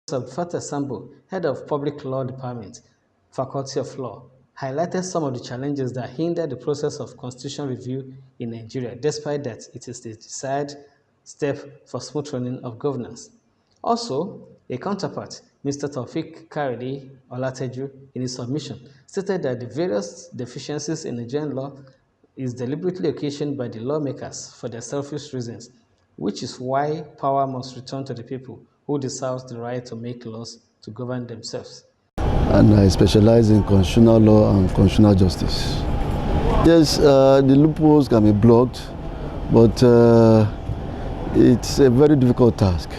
Fatah Sambo, head of Public Law Department, Faculty of Law, highlighted some of the challenges that hinder the process of constitution review in Nigeria, despite that it is the desired step for smooth running of governance. Also, a counterpart, Mr. Taufik Karidi Olateju, in his submission, stated that the various deficiencies in Nigerian law is deliberately occasioned by the lawmakers for their selfish reasons, which is why power must return to the people who deserve the right to make laws to govern themselves. And I specialize in constitutional law and constitutional justice. Yes, the loopholes can be blocked, but it's a very difficult task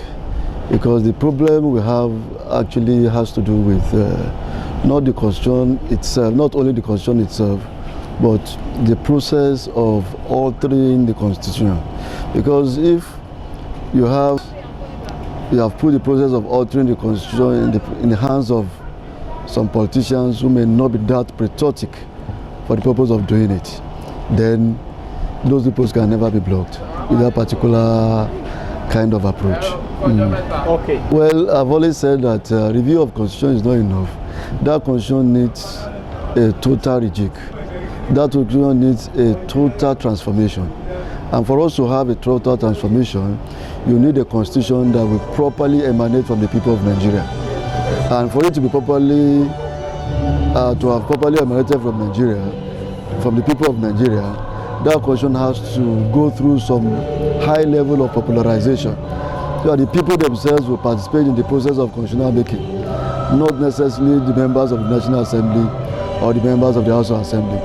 because the problem we have actually has to do with not the constitution itself, not only the constitution itself, but the process of altering the constitution. Because if you have put the process of altering the constitution in the hands of some politicians who may not be that patriotic for the purpose of doing it, then those loopholes can never be blocked with that particular kind of approach. Okay. Well, I've always said that review of constitution is not enough. That constitution needs a total rejig. That constitution needs a total transformation. And for us to have a total transformation, you need a constitution that will properly emanate from the people of Nigeria. And for it to be properly, to have properly emanated from Nigeria, from the people of Nigeria, that constitution has to go through some high level of popularization, so that the people themselves will participate in the process of constitutional making, not necessarily the members of the National Assembly or the members of the House of Assembly.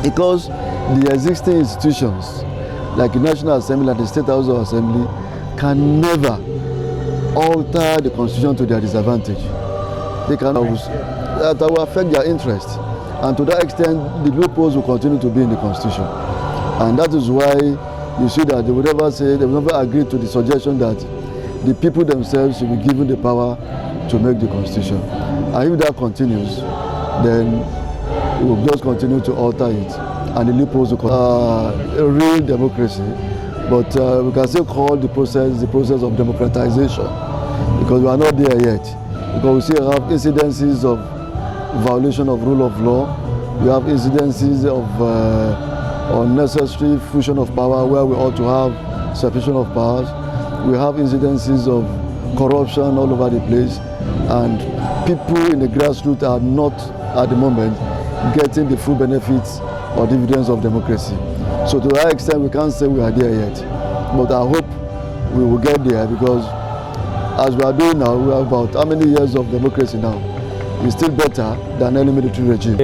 Because the existing institutions, like the National Assembly and the State House of Assembly, can never alter the constitution to their disadvantage. They can that will affect their interest, and to that extent the loopholes will continue to be in the constitution. And that is why you see that they will never agree to the suggestion that the people themselves should be given the power to make the constitution. And if that continues, then we will just continue to alter it, and the loopholes will continue. A real democracy, but we can still call the process of democratization, because we are not there yet. Because we still have incidences of violation of rule of law. We have incidences of unnecessary fusion of power where we ought to have separation of powers. We have incidences of corruption all over the place, and people in the grassroots are not at the moment getting the full benefits or dividends of democracy. So to that extent we can't say we are there yet, but I hope we will get there, because as we are doing now, we have about how many years of democracy now? It's still better than any military regime.